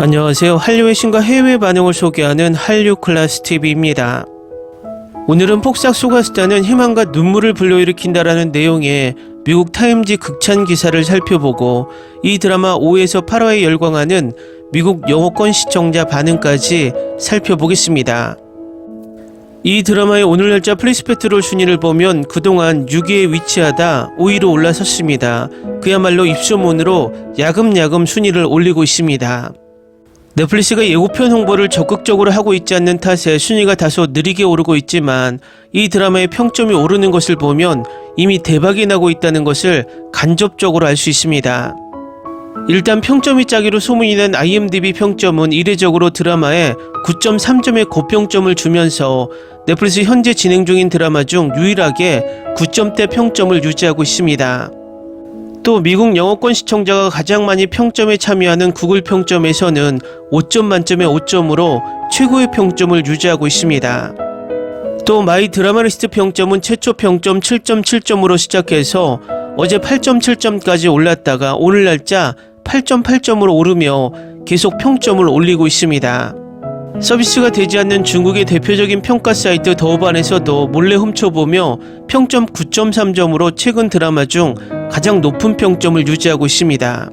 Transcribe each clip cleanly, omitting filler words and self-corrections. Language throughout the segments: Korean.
안녕하세요. 한류의 신과 해외 반응을 소개하는 한류클래스TV입니다. 오늘은 폭삭 속았수다는 희망과 눈물을 불러일으킨다라는 내용의 미국 타임지 극찬 기사를 살펴보고 이 드라마 5에서 8화에 열광하는 미국 영어권 시청자 반응까지 살펴보겠습니다. 이 드라마의 오늘 날짜 플레이스페트롤 순위를 보면 그동안 6위에 위치하다 5위로 올라섰습니다. 그야말로 입소문으로 야금야금 순위를 올리고 있습니다. 넷플릭스가 예고편 홍보를 적극적으로 하고 있지 않는 탓에 순위가 다소 느리게 오르고 있지만 이 드라마의 평점이 오르는 것을 보면 이미 대박이 나고 있다는 것을 간접적으로 알 수 있습니다. 일단 평점이 짜기로 소문이 난 IMDb 평점은 이례적으로 드라마에 9.3점의 고평점을 주면서 넷플릭스 현재 진행 중인 드라마 중 유일하게 9점대 평점을 유지하고 있습니다. 또 미국 영어권 시청자가 가장 많이 평점에 참여하는 구글 평점에서는 5점 만점에 5점으로 최고의 평점을 유지하고 있습니다. 또 마이 드라마리스트 평점은 최초 평점 7.7점으로 시작해서 어제 8.7점까지 올랐다가 오늘 날짜 8.8점으로 오르며 계속 평점을 올리고 있습니다. 서비스가 되지 않는 중국의 대표적인 평가 사이트 더우반에서도 몰래 훔쳐보며 평점 9.3점으로 최근 드라마 중 가장 높은 평점을 유지하고 있습니다.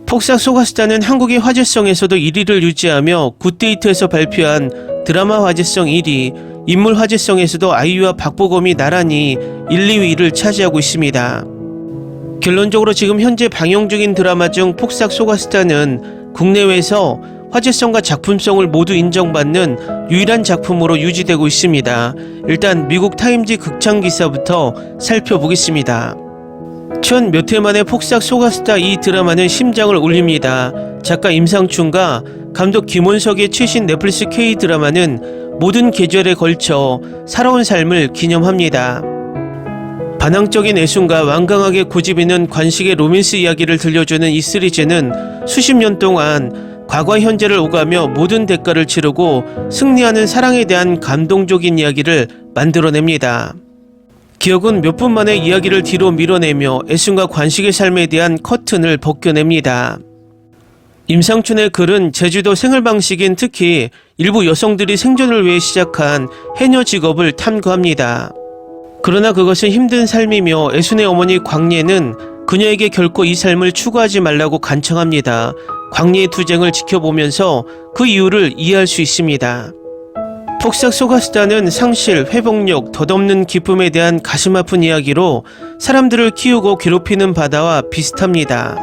폭삭 속았수다는 한국의 화제성에서도 1위를 유지하며 굿데이트에서 발표한 드라마 화제성 1위, 인물 화제성에서도 아이유와 박보검이 나란히 1, 2위를 차지하고 있습니다. 결론적으로 지금 현재 방영 중인 드라마 중 폭삭 속았수다는 국내외에서 화제성과 작품성을 모두 인정받는 유일한 작품으로 유지되고 있습니다. 일단 미국 타임지 극찬 기사부터 살펴보겠습니다. 천 몇 해 만에 폭삭 속았수다 이 드라마는 심장을 울립니다. 작가 임상춘과 감독 김원석의 최신 넷플릭스 K-드라마는 모든 계절에 걸쳐 살아온 삶을 기념합니다. 반항적인 애순과 완강하게 고집있는 관식의 로맨스 이야기를 들려주는 이 시리즈는 수십 년 동안 과거 현재를 오가며 모든 대가를 치르고 승리하는 사랑에 대한 감동적인 이야기를 만들어냅니다. 기억은 몇 분 만에 이야기를 뒤로 밀어내며 애순과 관식의 삶에 대한 커튼을 벗겨냅니다. 임상춘의 글은 제주도 생활 방식인 특히 일부 여성들이 생존을 위해 시작한 해녀 직업을 탐구합니다. 그러나 그것은 힘든 삶이며 애순의 어머니 광예는 그녀에게 결코 이 삶을 추구하지 말라고 간청합니다. 광예의 투쟁을 지켜보면서 그 이유를 이해할 수 있습니다. 폭삭 속았수다는 상실, 회복력, 덧없는 기쁨에 대한 가슴 아픈 이야기로 사람들을 키우고 괴롭히는 바다와 비슷합니다.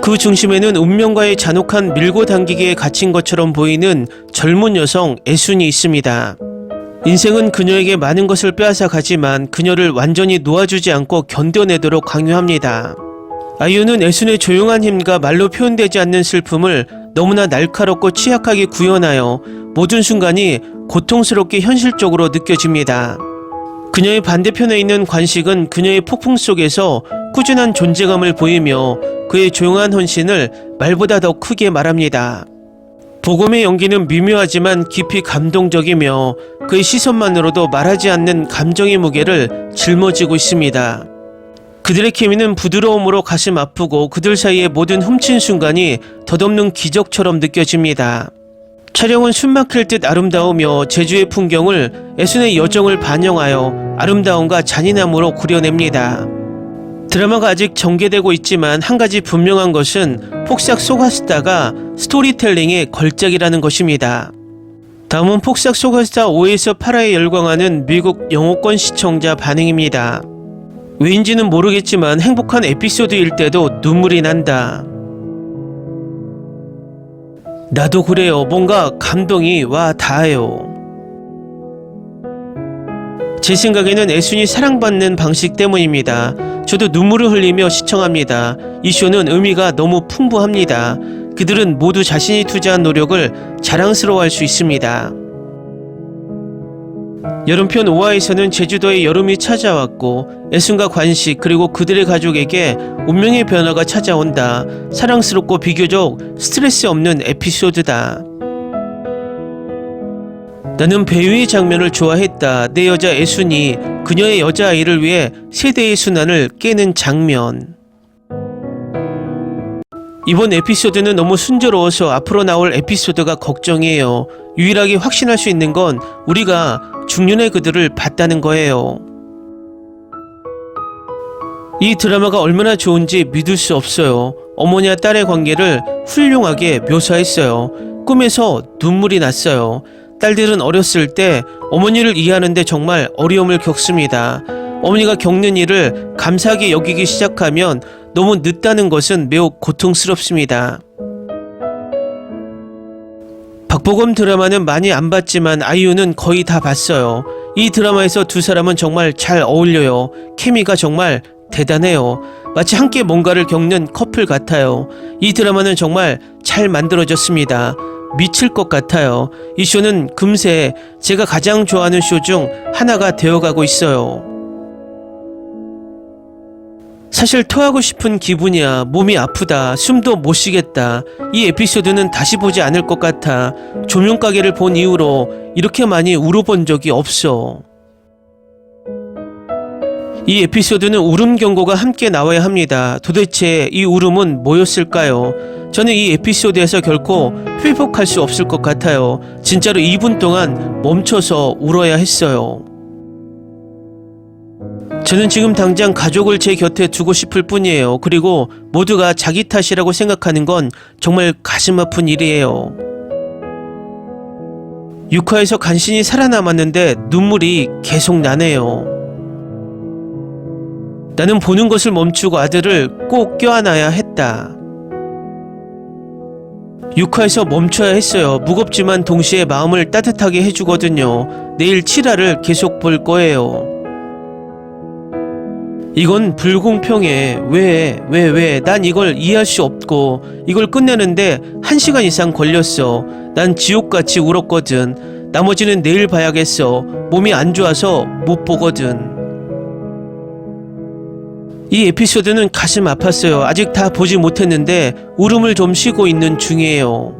그 중심에는 운명과의 잔혹한 밀고 당기기에 갇힌 것처럼 보이는 젊은 여성 애순이 있습니다. 인생은 그녀에게 많은 것을 빼앗아 가지만 그녀를 완전히 놓아주지 않고 견뎌내도록 강요합니다. 아이유는 애순의 조용한 힘과 말로 표현되지 않는 슬픔을 너무나 날카롭고 취약하게 구현하여 모든 순간이 고통스럽게 현실적으로 느껴집니다. 그녀의 반대편에 있는 관식은 그녀의 폭풍 속에서 꾸준한 존재감을 보이며 그의 조용한 헌신을 말보다 더 크게 말합니다. 보검의 연기는 미묘하지만 깊이 감동적이며 그의 시선만으로도 말하지 않는 감정의 무게를 짊어지고 있습니다. 그들의 케미는 부드러움으로 가슴 아프고 그들 사이의 모든 훔친 순간이 덧없는 기적처럼 느껴집니다. 촬영은 숨막힐 듯 아름다우며 제주의 풍경을 애순의 여정을 반영하여 아름다움과 잔인함으로 그려냅니다. 드라마가 아직 전개되고 있지만 한 가지 분명한 것은 폭삭 속았수다가 스토리텔링의 걸작이라는 것입니다. 다음은 폭삭 속았수다 5에서 8화에 열광하는 미국 영어권 시청자 반응입니다. 왜인지는 모르겠지만 행복한 에피소드일 때도 눈물이 난다. 나도 그래요. 뭔가 감동이 와 닿아요. 제 생각에는 애순이 사랑받는 방식 때문입니다. 저도 눈물을 흘리며 시청합니다. 이 쇼는 의미가 너무 풍부합니다. 그들은 모두 자신이 투자한 노력을 자랑스러워할 수 있습니다. 여름편 5화에서는 제주도에 여름이 찾아왔고 애순과 관식 그리고 그들의 가족에게 운명의 변화가 찾아온다. 사랑스럽고 비교적 스트레스 없는 에피소드다. 나는 배우의 장면을 좋아했다. 내 여자 애순이 그녀의 여자아이를 위해 세대의 순환을 깨는 장면. 이번 에피소드는 너무 순조로워서 앞으로 나올 에피소드가 걱정이에요. 유일하게 확신할 수 있는 건 우리가 중년의 그들을 봤다는 거예요. 이 드라마가 얼마나 좋은지 믿을 수 없어요. 어머니와 딸의 관계를 훌륭하게 묘사했어요. 꿈에서 눈물이 났어요. 딸들은 어렸을 때 어머니를 이해하는데 정말 어려움을 겪습니다. 어머니가 겪는 일을 감사하게 여기기 시작하면 너무 늦다는 것은 매우 고통스럽습니다. 박보검 드라마는 많이 안 봤지만 아이유는 거의 다 봤어요. 이 드라마에서 두 사람은 정말 잘 어울려요. 케미가 정말 대단해요. 마치 함께 뭔가를 겪는 커플 같아요. 이 드라마는 정말 잘 만들어졌습니다. 미칠 것 같아요. 이 쇼는 금세 제가 가장 좋아하는 쇼 중 하나가 되어가고 있어요. 사실 토하고 싶은 기분이야. 몸이 아프다. 숨도 못 쉬겠다. 이 에피소드는 다시 보지 않을 것 같아. 조명가게를 본 이후로 이렇게 많이 울어본 적이 없어. 이 에피소드는 울음 경고가 함께 나와야 합니다. 도대체 이 울음은 뭐였을까요? 저는 이 에피소드에서 결코 회복할 수 없을 것 같아요. 진짜로 2분 동안 멈춰서 울어야 했어요. 저는 지금 당장 가족을 제 곁에 두고 싶을 뿐이에요. 그리고 모두가 자기 탓이라고 생각하는 건 정말 가슴 아픈 일이에요. 6화에서 간신히 살아남았는데 눈물이 계속 나네요. 나는 보는 것을 멈추고 아들을 꼭 껴안아야 했다. 6화에서 멈춰야 했어요. 무겁지만 동시에 마음을 따뜻하게 해주거든요. 내일 7화를 계속 볼 거예요. 이건 불공평해. 왜? 난 이걸 이해할 수 없고 이걸 끝내는데 1시간 이상 걸렸어. 난 지옥같이 울었거든. 나머지는 내일 봐야겠어. 몸이 안 좋아서 못 보거든. 이 에피소드는 가슴 아팠어요. 아직 다 보지 못했는데 울음을 좀 쉬고 있는 중이에요.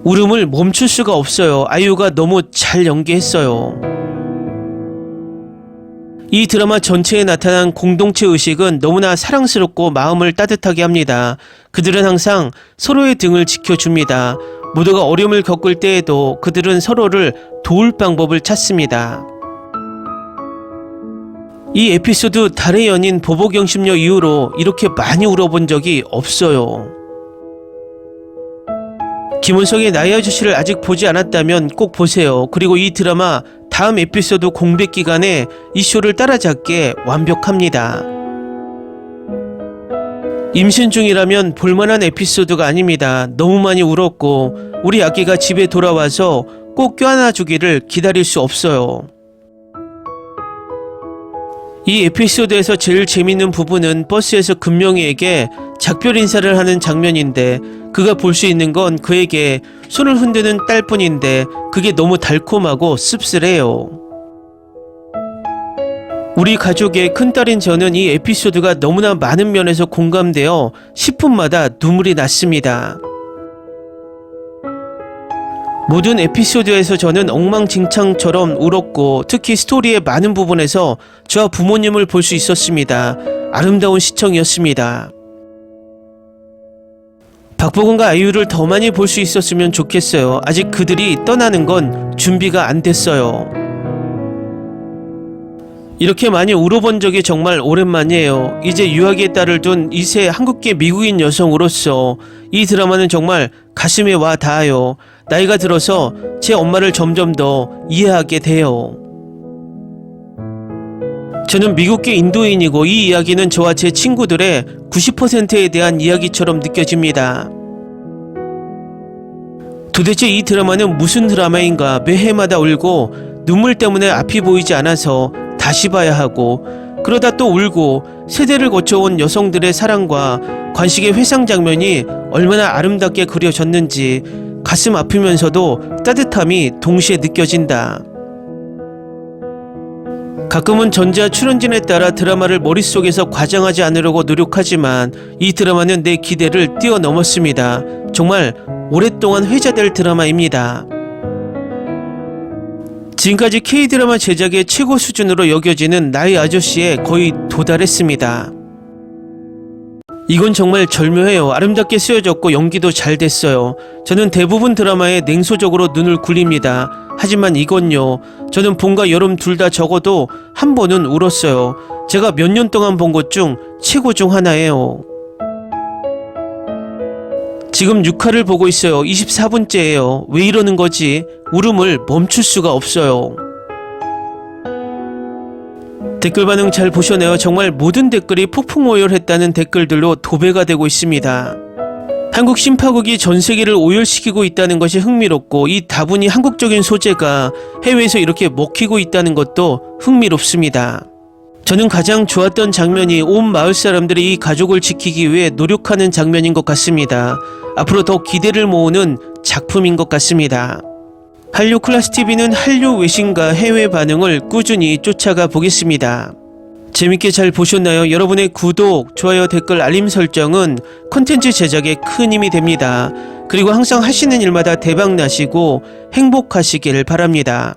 울음을 멈출 수가 없어요. 아이유가 너무 잘 연기했어요. 이 드라마 전체에 나타난 공동체 의식은 너무나 사랑스럽고 마음을 따뜻하게 합니다. 그들은 항상 서로의 등을 지켜줍니다. 모두가 어려움을 겪을 때에도 그들은 서로를 도울 방법을 찾습니다. 이 에피소드 달의 연인 보복영심녀 이후로 이렇게 많이 울어본 적이 없어요. 김은석의 나의 아저씨를 아직 보지 않았다면 꼭 보세요. 그리고 이 드라마 다음 에피소드 공백 기간에 이 쇼를 따라잡기에 완벽합니다. 임신 중이라면 볼만한 에피소드가 아닙니다. 너무 많이 울었고 우리 아기가 집에 돌아와서 꼭 껴안아주기를 기다릴 수 없어요. 이 에피소드에서 제일 재밌는 부분은 버스에서 금명이에게 작별 인사를 하는 장면인데 그가 볼 수 있는 건 그에게 손을 흔드는 딸뿐인데 그게 너무 달콤하고 씁쓸해요. 우리 가족의 큰딸인 저는 이 에피소드가 너무나 많은 면에서 공감되어 10분마다 눈물이 났습니다. 모든 에피소드에서 저는 엉망진창처럼 울었고 특히 스토리의 많은 부분에서 저와 부모님을 볼 수 있었습니다. 아름다운 시청이었습니다. 박보검과 아이유를 더 많이 볼 수 있었으면 좋겠어요. 아직 그들이 떠나는 건 준비가 안 됐어요. 이렇게 많이 울어본 적이 정말 오랜만이에요. 이제 유아기의 딸을 둔 2세 한국계 미국인 여성으로서 이 드라마는 정말 가슴에 와 닿아요. 나이가 들어서 제 엄마를 점점 더 이해하게 돼요. 저는 미국계 인도인이고 이 이야기는 저와 제 친구들의 90%에 대한 이야기처럼 느껴집니다. 도대체 이 드라마는 무슨 드라마인가? 매해마다 울고 눈물 때문에 앞이 보이지 않아서 다시 봐야 하고 그러다 또 울고 세대를 거쳐온 여성들의 사랑과 관식의 회상 장면이 얼마나 아름답게 그려졌는지 가슴 아프면서도 따뜻함이 동시에 느껴진다. 가끔은 전자 출연진에 따라 드라마를 머릿속에서 과장하지 않으려고 노력하지만 이 드라마는 내 기대를 뛰어넘었습니다. 정말 오랫동안 회자될 드라마입니다. 지금까지 K드라마 제작의 최고 수준으로 여겨지는 나의 아저씨에 거의 도달했습니다. 이건 정말 절묘해요. 아름답게 쓰여졌고 연기도 잘 됐어요. 저는 대부분 드라마에 냉소적으로 눈을 굴립니다. 하지만 이건요. 저는 봄과 여름 둘 다 적어도 한 번은 울었어요. 제가 몇 년 동안 본 것 중 최고 중 하나예요. 지금 6화를 보고 있어요. 24분째예요. 왜 이러는 거지? 울음을 멈출 수가 없어요. 댓글 반응 잘 보셨나요? 정말 모든 댓글이 폭풍오열했다는 댓글들로 도배가 되고 있습니다. 한국 신파국이 전 세계를 오열시키고 있다는 것이 흥미롭고 이 다분히 한국적인 소재가 해외에서 이렇게 먹히고 있다는 것도 흥미롭습니다. 저는 가장 좋았던 장면이 온 마을 사람들이 이 가족을 지키기 위해 노력하는 장면인 것 같습니다. 앞으로 더 기대를 모으는 작품인 것 같습니다. 한류 클래스TV는 한류 외신과 해외 반응을 꾸준히 쫓아가 보겠습니다. 재밌게 잘 보셨나요? 여러분의 구독, 좋아요, 댓글, 알림 설정은 콘텐츠 제작에 큰 힘이 됩니다. 그리고 항상 하시는 일마다 대박 나시고 행복하시길 바랍니다.